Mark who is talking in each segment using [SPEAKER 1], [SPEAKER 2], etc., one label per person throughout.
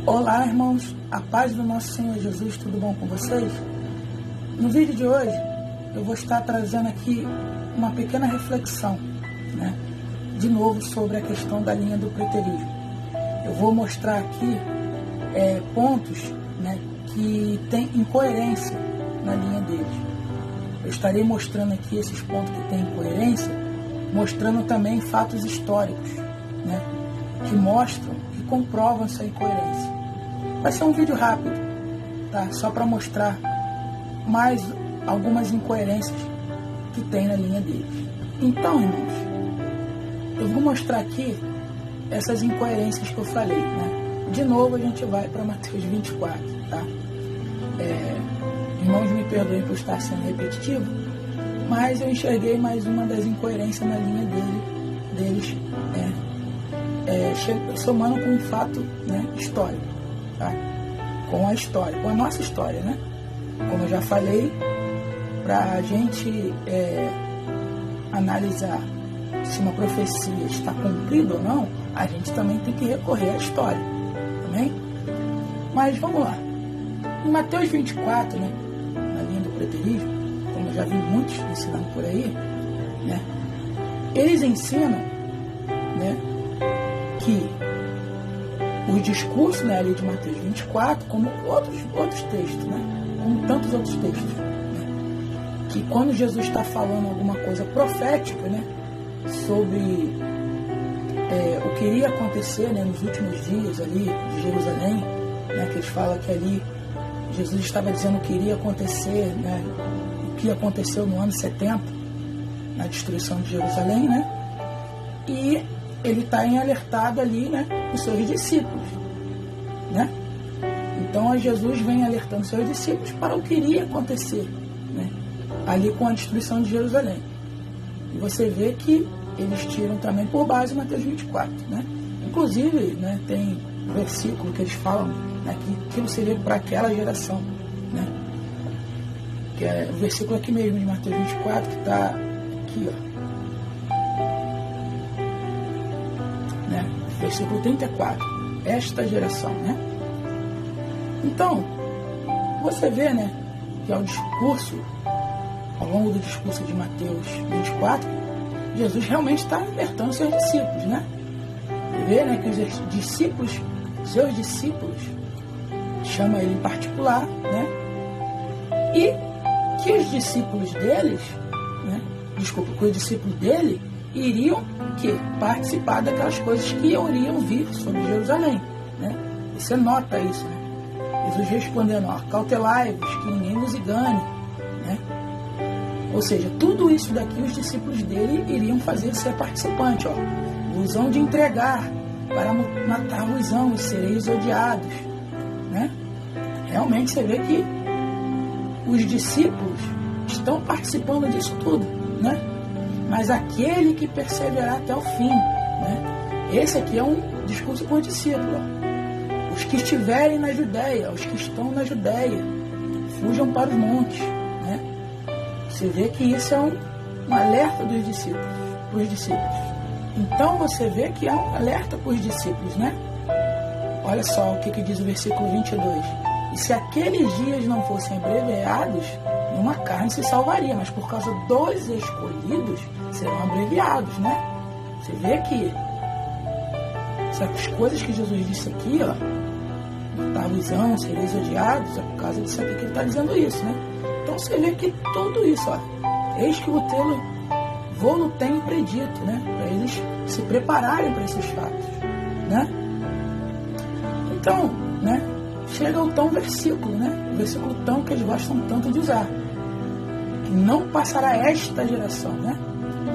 [SPEAKER 1] Olá, irmãos, a paz do nosso Senhor Jesus, tudo bom com vocês? No vídeo de hoje, eu vou estar trazendo aqui uma pequena reflexão, de novo sobre a questão da linha do preterismo. Eu vou mostrar aqui pontos que têm incoerência na linha deles. Eu estarei mostrando aqui esses pontos que têm incoerência, mostrando também fatos históricos, que mostram, que comprovam essa incoerência. Vai ser um vídeo rápido, tá? Só para mostrar mais algumas incoerências que tem na linha deles. Então, irmãos, eu vou mostrar aqui essas incoerências que eu falei, De novo a gente vai para Mateus 24, tá? Irmãos, me perdoem por estar sendo repetitivo, mas eu enxerguei mais uma das incoerências na linha deles, somando com um fato histórico, tá? Com a história, com a nossa história, Como eu já falei, para a gente analisar se uma profecia está cumprida ou não, a gente também tem que recorrer à história, também. Mas vamos lá. Em Mateus 24, na linha do preterismo, como eu já vi muitos ensinando por aí, eles ensinam, que os discursos, ali de Mateus 24, como outros textos, como tantos outros textos, que quando Jesus está falando alguma coisa profética, sobre o que iria acontecer, nos últimos dias ali de Jerusalém, que eles falam que ali Jesus estava dizendo o que iria acontecer, o que aconteceu no ano 70, na destruição de Jerusalém, e ele está em alertado ali, os seus discípulos, Então Jesus vem alertando seus discípulos para o que iria acontecer, ali com a destruição de Jerusalém. E você vê que eles tiram também por base Mateus 24, Inclusive, tem um versículo que eles falam, que aquilo seria para aquela geração, Que é o versículo aqui mesmo de Mateus 24, que está aqui, Versículo 34, esta geração, Então, você vê, que ao longo do discurso de Mateus 24, Jesus realmente está alertando seus discípulos, Você vê, que os seus discípulos, chama ele em particular, E que os discípulos deles, que os discípulos dele iriam participar daquelas coisas que iriam vir sobre Jerusalém, Você nota isso, Jesus respondendo, cautelai-vos, que ninguém vos engane, Ou seja, tudo isso daqui os discípulos dele iriam fazer ser participante, vos hão de entregar, para matar-vos-ão, e sereis odiados, Realmente você vê que os discípulos estão participando disso tudo, Mas aquele que perseverar até o fim, Esse aqui é um discurso com os discípulos, Os que estiverem na Judéia, os que estão na Judéia, fujam para os montes, Você vê que isso é um alerta dos discípulos, para os discípulos. Então você vê que é um alerta para os discípulos, Olha só o que diz o versículo 22. E se aqueles dias não fossem abreviados, nenhuma carne se salvaria, mas por causa dos escolhidos serão abreviados, Você vê que essas coisas que Jesus disse aqui, matar-vos-ão, sereis odiados, é por causa disso aqui que ele está dizendo isso, Então você vê que tudo isso, eis que vou-lo tenho predito, para eles se prepararem para esses fatos, Então, chega o tão versículo, o versículo tão que eles gostam tanto de usar, que não passará esta geração,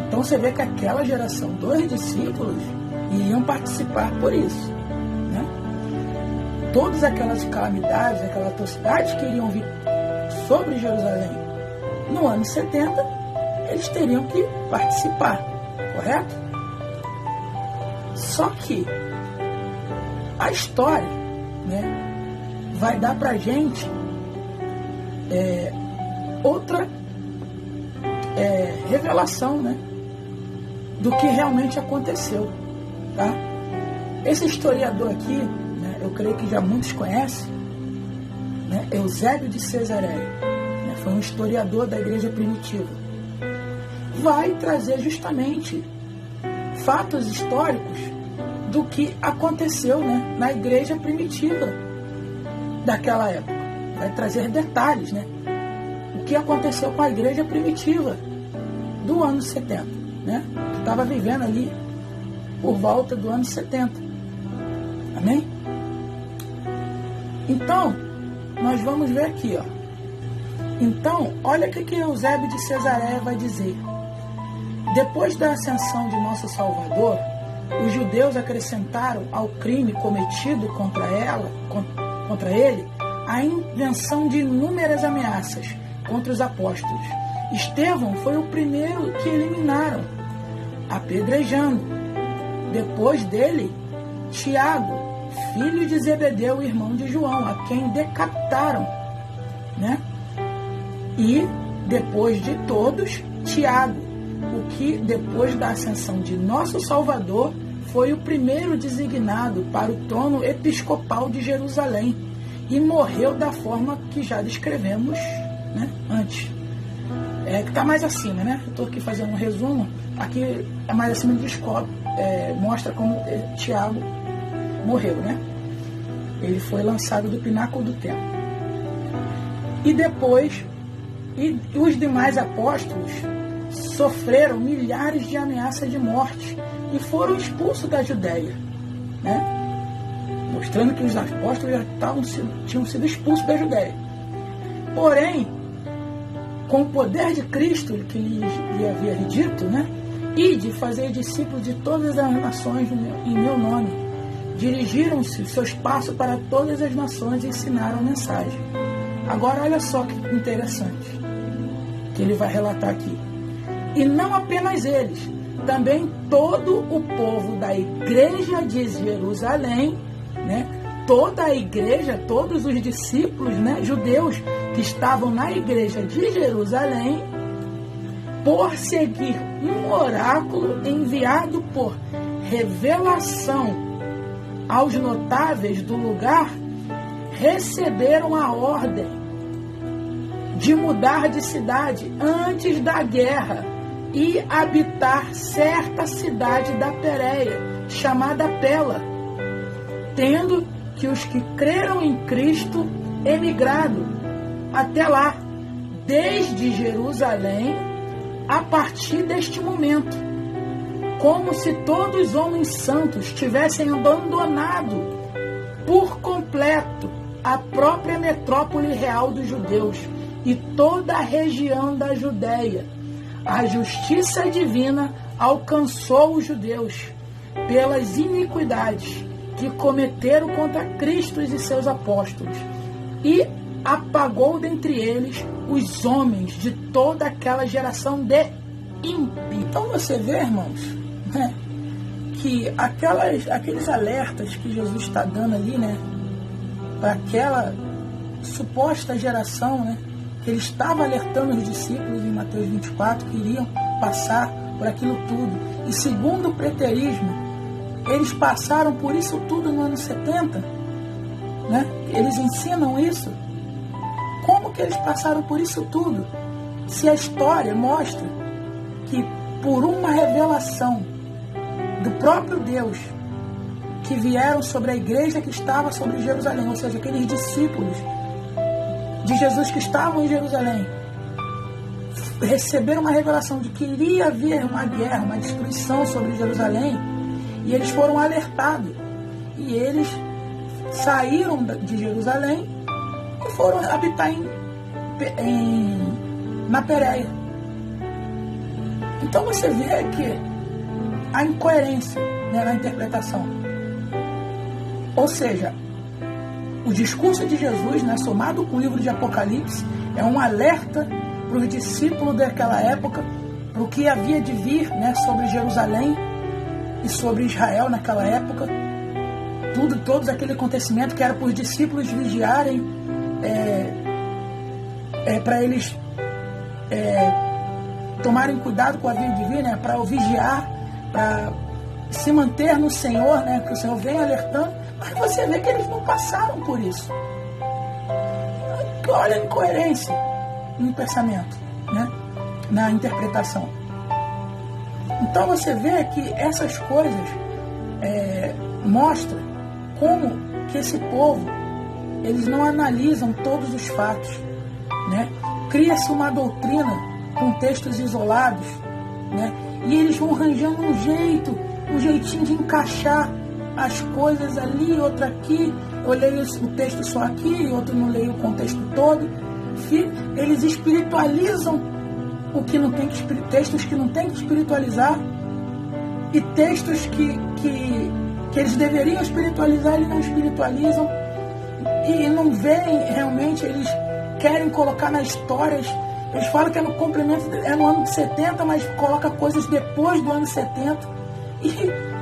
[SPEAKER 1] Então você vê que aquela geração dos discípulos iriam participar por isso, Todas aquelas calamidades, aquelas atrocidades que iriam vir sobre Jerusalém no ano 70, eles teriam que participar, correto? Só que a história, vai dar pra gente outra revelação, do que realmente aconteceu, tá? Esse historiador aqui, eu creio que já muitos conhecem, né? Eusébio de Cesareia, né? Foi um historiador da igreja primitiva. Vai trazer justamente fatos históricos do que aconteceu, né, na igreja primitiva daquela época. Vai trazer detalhes, né? O que aconteceu com a igreja primitiva do ano 70, né? Que estava vivendo ali por volta do ano 70. Amém? Então, nós vamos ver aqui, ó. Então, olha o que Eusébio de Cesareia vai dizer. Depois da ascensão de nosso Salvador, os judeus acrescentaram ao crime cometido contra ele, a invenção de inúmeras ameaças contra os apóstolos. Estevão foi o primeiro que eliminaram, apedrejando. Depois dele, Tiago, filho de Zebedeu, irmão de João, a quem decapitaram, né? E depois de todos, Tiago, o que depois da ascensão de nosso Salvador foi o primeiro designado para o trono episcopal de Jerusalém e morreu da forma que já descrevemos, né, antes. Que está mais acima, né? Estou aqui fazendo um resumo. Aqui é mais acima de mostra como Tiago morreu, né? Ele foi lançado do pináculo do templo. E depois, os demais apóstolos sofreram milhares de ameaças de morte e foram expulsos da Judéia, né? Mostrando que os apóstolos já tinham sido expulsos da Judéia. Porém, com o poder de Cristo, que lhe havia dito, né? E de fazer discípulos de todas as nações em meu nome, dirigiram-se seus passos para todas as nações e ensinaram a mensagem. Agora, olha só que interessante que ele vai relatar aqui. E não apenas eles, também todo o povo da igreja de Jerusalém, né? Toda a igreja, todos os discípulos, né, judeus que estavam na igreja de Jerusalém, por seguir um oráculo enviado por revelação aos notáveis do lugar, receberam a ordem de mudar de cidade antes da guerra e habitar certa cidade da Pérea, chamada Pela, tendo que os que creram em Cristo emigrado até lá, desde Jerusalém, a partir deste momento, como se todos os homens santos tivessem abandonado por completo a própria metrópole real dos judeus e toda a região da Judéia. A justiça divina alcançou os judeus pelas iniquidades que cometeram contra Cristo e seus apóstolos, e apagou dentre eles os homens de toda aquela geração de ímpios. Então você vê, irmãos, né, que aqueles alertas que Jesus está dando ali, né, para aquela suposta geração, né, que ele estava alertando os discípulos em Mateus 24, que iriam passar por aquilo tudo. E segundo o preterismo, eles passaram por isso tudo no ano 70, né? Eles ensinam isso. Como que eles passaram por isso tudo? Se a história mostra que por uma revelação do próprio Deus que vieram sobre a igreja que estava sobre Jerusalém, ou seja, aqueles discípulos de Jesus que estavam em Jerusalém, receberam uma revelação de que iria haver uma guerra, uma destruição sobre Jerusalém, e eles foram alertados. E eles saíram de Jerusalém e foram habitar na Pérea. Então você vê que a incoerência, né, na interpretação. Ou seja, o discurso de Jesus, né, somado com o livro de Apocalipse, é um alerta para os discípulos daquela época, para o que havia de vir, né, sobre Jerusalém e sobre Israel naquela época. Todos aquele acontecimento que era para os discípulos vigiarem, para eles tomarem cuidado com a vida de vir, né, para vigiar, para se manter no Senhor, né, que o Senhor vem alertando, Mas você vê que eles não passaram por isso. Olha a incoerência no pensamento, né? Na interpretação. Então você vê que essas coisas mostram como que esse povo, eles não analisam todos os fatos, né? Cria-se uma doutrina com textos isolados, né? E eles vão arranjando um jeitinho de encaixar as coisas ali, outra aqui. Eu leio o texto só aqui, outro não leio o contexto todo. Eles espiritualizam o que não tem que, textos que não tem que espiritualizar, e textos que eles deveriam espiritualizar, eles não espiritualizam, e não veem realmente, eles querem colocar nas histórias. Eles falam que é no complemento, é no ano de 70, mas coloca coisas depois do ano 70. E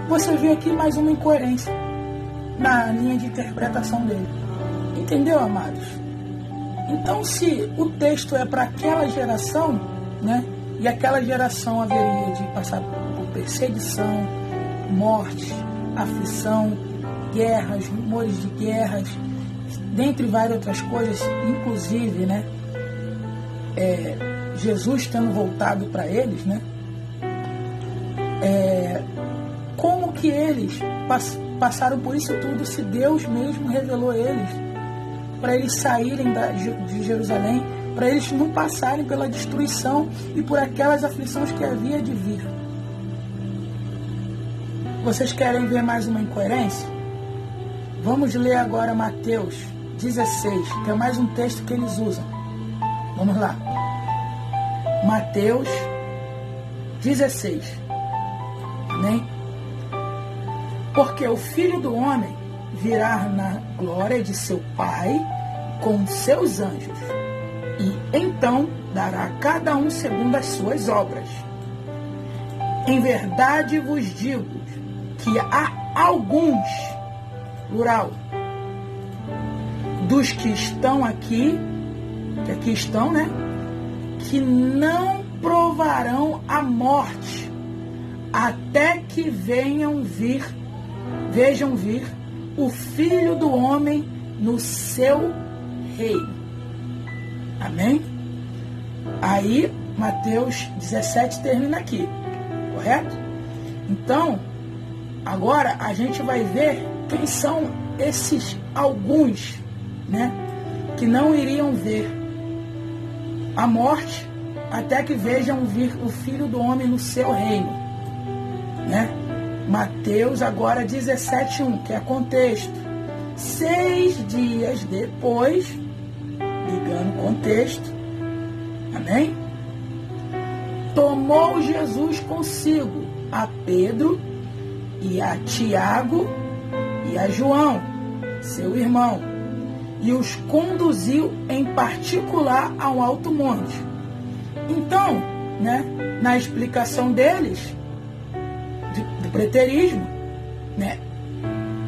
[SPEAKER 1] você vê aqui mais uma incoerência na linha de interpretação dele. Entendeu, amados? Então, se o texto é para aquela geração, né, e aquela geração haveria de passar por perseguição, morte, aflição, guerras, rumores de guerras, dentre várias outras coisas, inclusive, né, Jesus tendo voltado para eles, né, como que eles passaram por isso tudo, se Deus mesmo revelou eles, para eles saírem de Jerusalém, para eles não passarem pela destruição e por aquelas aflições que havia de vir. Vocês querem ver mais uma incoerência? Vamos ler agora Mateus 16, que é mais um texto que eles usam. Vamos lá. Mateus 16. Amém? Porque o Filho do Homem virá na glória de seu Pai com seus anjos, e então dará a cada um segundo as suas obras. Em verdade vos digo que há alguns, plural, dos que estão aqui, que aqui estão, né, que não provarão a morte até que vejam vir o Filho do Homem no seu reino. Amém? Aí, Mateus 17 termina aqui, correto? Então, agora a gente vai ver quem são esses alguns, né, que não iriam ver a morte até que vejam vir o Filho do Homem no seu reino, né? Mateus agora 17:1, que é contexto. 6 dias depois, ligando o contexto, amém? Tomou Jesus consigo a Pedro e a Tiago e a João, seu irmão, e os conduziu em particular a um alto monte. Então, né, na explicação deles, do preterismo, né,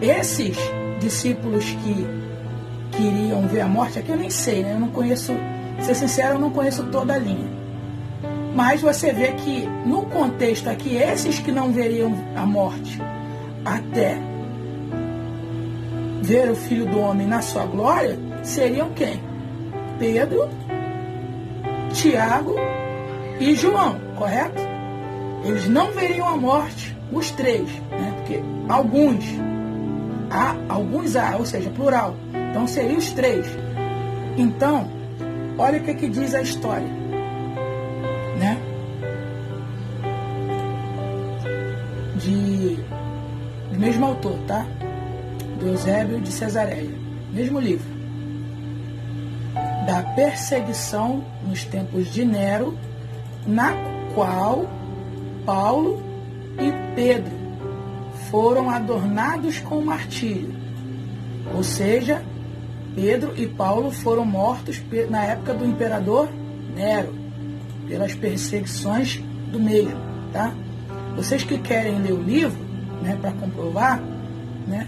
[SPEAKER 1] esses discípulos que queriam ver a morte, aqui eu nem sei, né, eu não conheço, ser sincero, eu não conheço toda a linha. Mas você vê que, no contexto aqui, esses que não veriam a morte até ver o Filho do Homem na sua glória, seriam quem? Pedro, Tiago e João, correto? Eles não veriam a morte, os três, né? Porque alguns, ou seja, plural. Então seriam os três. Então, olha o que diz a história, né? Do mesmo autor, tá? Do Eusébio de Cesareia, mesmo livro. Da perseguição nos tempos de Nero, na qual Paulo e Pedro foram adornados com martírio. Ou seja, Pedro e Paulo foram mortos na época do imperador Nero, pelas perseguições do mesmo, tá? Vocês que querem ler o livro, né, para comprovar, né,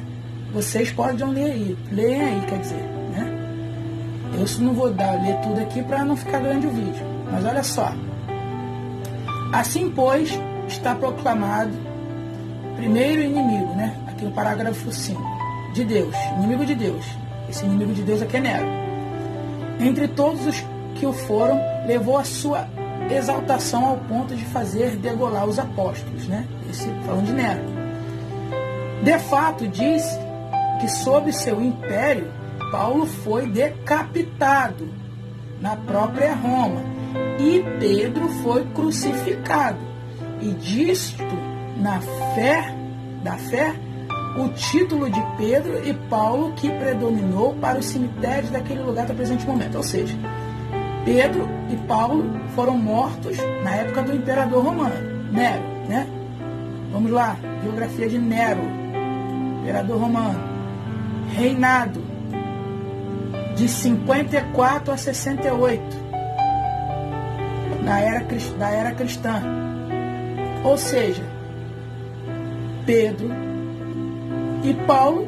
[SPEAKER 1] vocês podem ler aí, leem aí, quer dizer, né? Eu não vou ler tudo aqui para não ficar grande o vídeo, mas olha só. Assim, pois, está proclamado primeiro inimigo, né? Aqui no parágrafo 5, de Deus, inimigo de Deus. Esse inimigo de Deus aqui é Nero. Entre todos os que o foram, levou a sua exaltação ao ponto de fazer degolar os apóstolos, né? Esse falando de Nero. De fato, diz que sob seu império, Paulo foi decapitado na própria Roma e Pedro foi crucificado. E disto, da fé, o título de Pedro e Paulo que predominou para os cemitérios daquele lugar do presente momento. Ou seja, Pedro e Paulo foram mortos na época do imperador romano, Nero, né? Vamos lá, biografia de Nero, imperador romano. Reinado de 54 a 68, da era cristã. Ou seja, Pedro e Paulo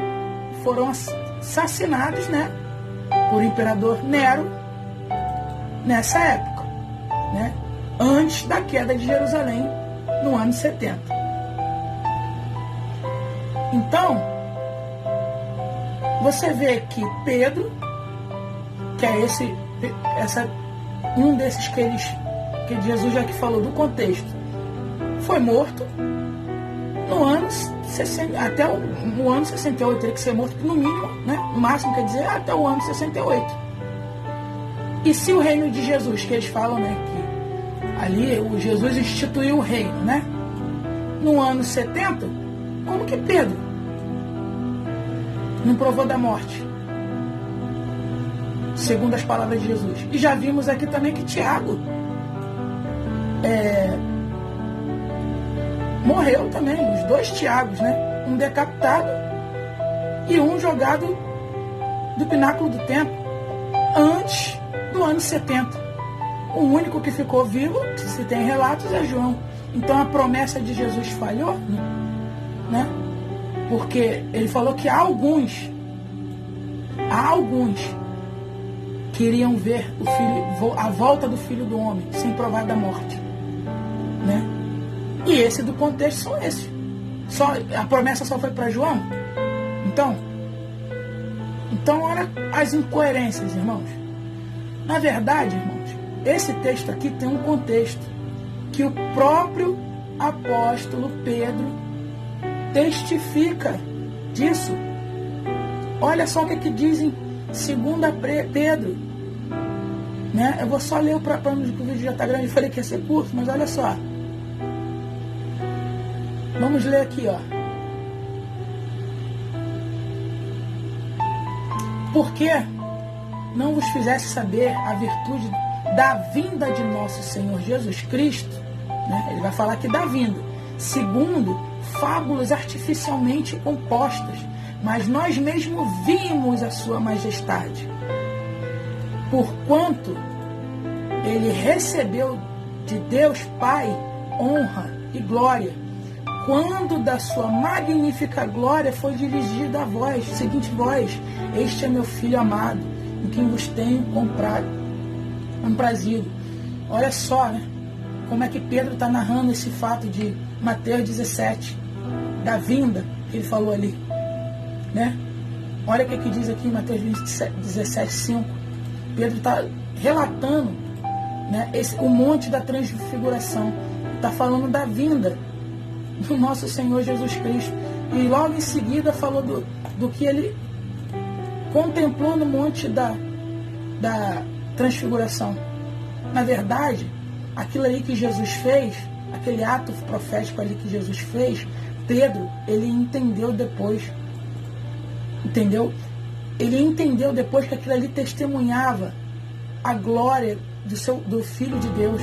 [SPEAKER 1] foram assassinados, né, por imperador Nero nessa época, né, antes da queda de Jerusalém, no ano 70. Então, você vê que Pedro, que é um desses que Jesus já que falou do contexto, foi morto no ano 60, até o ano 68, teria que ser morto no mínimo, né? No máximo, quer dizer, até o ano 68. E se o reino de Jesus, que eles falam, né, que ali o Jesus instituiu o reino, né? No ano 70, como que Pedro não provou da morte? Segundo as palavras de Jesus. E já vimos aqui também que Tiago morreu também, os dois Tiagos, né? Um decapitado e um jogado do pináculo do templo antes do ano 70. O único que ficou vivo, se tem relatos, é João. Então a promessa de Jesus falhou, né? Porque ele falou que há alguns que iriam ver a volta do Filho do Homem sem provar da morte, né? E esse do contexto são esses. A promessa só foi para João? Então, olha as incoerências, irmãos. Na verdade, irmãos, esse texto aqui tem um contexto que o próprio apóstolo Pedro testifica disso. Olha só o que diz em 2 Pedro, né? Eu vou só ler para o vídeo já está grande. Eu falei que ia ser curto, mas olha só. Vamos ler aqui, ó. Porque não vos fizesse saber a virtude da vinda de nosso Senhor Jesus Cristo, né? Ele vai falar aqui da vinda, segundo fábulas artificialmente compostas, mas nós mesmos vimos a sua majestade. Porquanto ele recebeu de Deus Pai honra e glória, quando da sua magnífica glória foi dirigida a vós, seguinte voz: este é meu Filho amado, em quem vos tenho comprazido. Olha só, né, como é que Pedro está narrando esse fato de Mateus 17, da vinda que ele falou ali, né? Olha o que diz aqui em Mateus 17, 5. Pedro está relatando, né, o monte da transfiguração. Está falando da vinda do nosso Senhor Jesus Cristo. E logo em seguida falou do que ele contemplou no monte da transfiguração. Na verdade, aquilo ali que Jesus fez, aquele ato profético ali que Jesus fez, Pedro, ele entendeu depois. Entendeu? Ele entendeu depois que aquilo ali testemunhava a glória do Filho de Deus,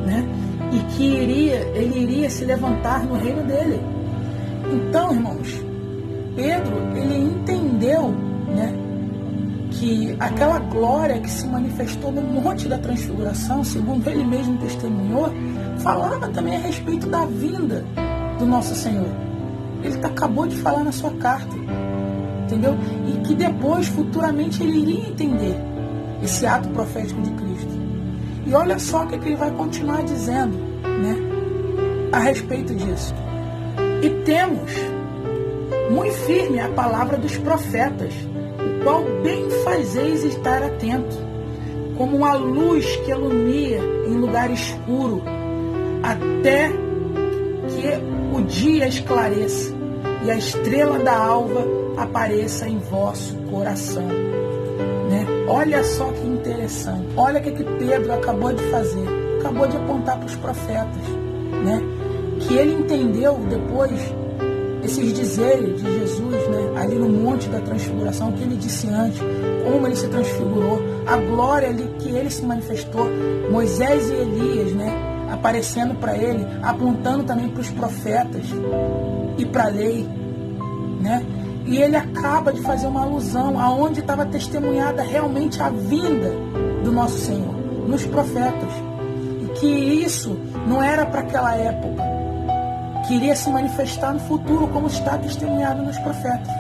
[SPEAKER 1] né? E que ele iria se levantar no reino dele. Então, irmãos, Pedro, ele entendeu, né, que aquela glória que se manifestou no monte da transfiguração, segundo ele mesmo testemunhou, falava também a respeito da vinda do nosso Senhor. Ele acabou de falar na sua carta, entendeu? E que depois, futuramente, ele iria entender esse ato profético de Cristo. E olha só o que ele vai continuar dizendo, né, a respeito disso. E temos Muito firme é a palavra dos profetas, o qual bem fazeis estar atento, como uma luz que ilumina em lugar escuro, até que o dia esclareça e a estrela da alva apareça em vosso coração. Né? Olha só que interessante. Olha o que Pedro acabou de fazer. Acabou de apontar para os profetas. Né? Que ele entendeu depois esses dizeres de Jesus, né? Ali no Monte da Transfiguração, que ele disse antes, como ele se transfigurou, a glória ali que ele se manifestou, Moisés e Elias, né? Aparecendo para ele, apontando também para os profetas e para a lei, né? E ele acaba de fazer uma alusão aonde estava testemunhada realmente a vinda do nosso Senhor, nos profetas. E que isso não era para aquela época, que iria se manifestar no futuro, como está testemunhado nos profetas.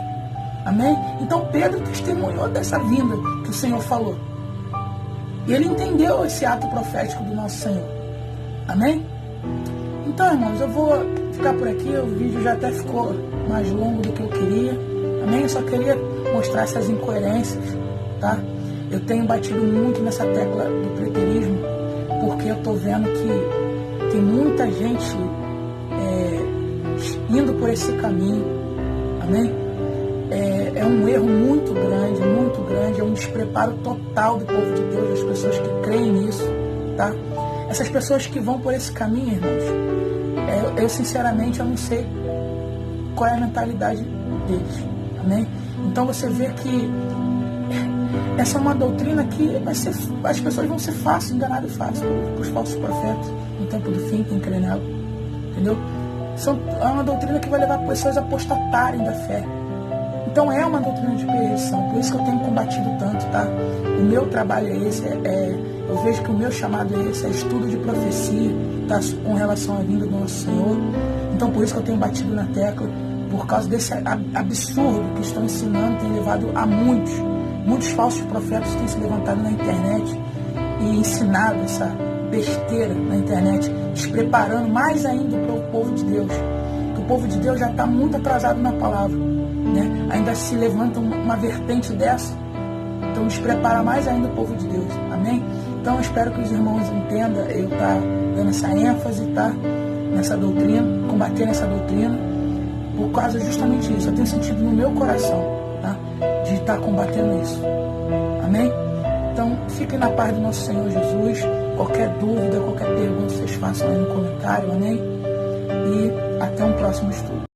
[SPEAKER 1] Amém? Então Pedro testemunhou dessa vinda que o Senhor falou. E ele entendeu esse ato profético do nosso Senhor. Amém? Então, irmãos, eu vou ficar por aqui. O vídeo já até ficou mais longo do que eu queria. Amém? Eu só queria mostrar essas incoerências, tá? Eu tenho batido muito nessa tecla do preterismo, porque eu estou vendo que tem muita gente indo por esse caminho. Amém? É um erro muito grande, é um despreparo total do povo de Deus, das pessoas que creem nisso, tá? Essas pessoas que vão por esse caminho, irmãos, eu sinceramente eu não sei qual é a mentalidade deles. Amém? Então você vê que essa é uma doutrina que as pessoas vão ser enganadas fácil pelos falsos profetas no tempo do fim, quem crê nela. Entendeu? É uma doutrina que vai levar pessoas a apostatarem da fé. Então é uma doutrina de perdição. Por isso que eu tenho combatido tanto, tá? O meu trabalho é esse, eu vejo que o meu chamado é esse, é estudo de profecia, tá? Com relação à vinda do nosso Senhor. Então por isso que eu tenho batido na tecla, por causa desse absurdo que estão ensinando, tem levado a muitos falsos profetas têm se levantado na internet e ensinado essa besteira na internet, despreparando mais ainda para o povo de Deus. Que o povo de Deus já está muito atrasado na palavra, né? Ainda se levanta uma vertente dessa, então desprepara mais ainda o povo de Deus. Amém? Então eu espero que os irmãos entendam eu estar dando essa ênfase, tá? Nessa doutrina, combatendo essa doutrina, por causa justamente disso. Eu tenho sentido no meu coração, tá? De estar combatendo isso. Amém? Então fiquem na paz do nosso Senhor Jesus. Qualquer dúvida, qualquer pergunta, vocês façam aí no comentário. Amém? E até um próximo estudo.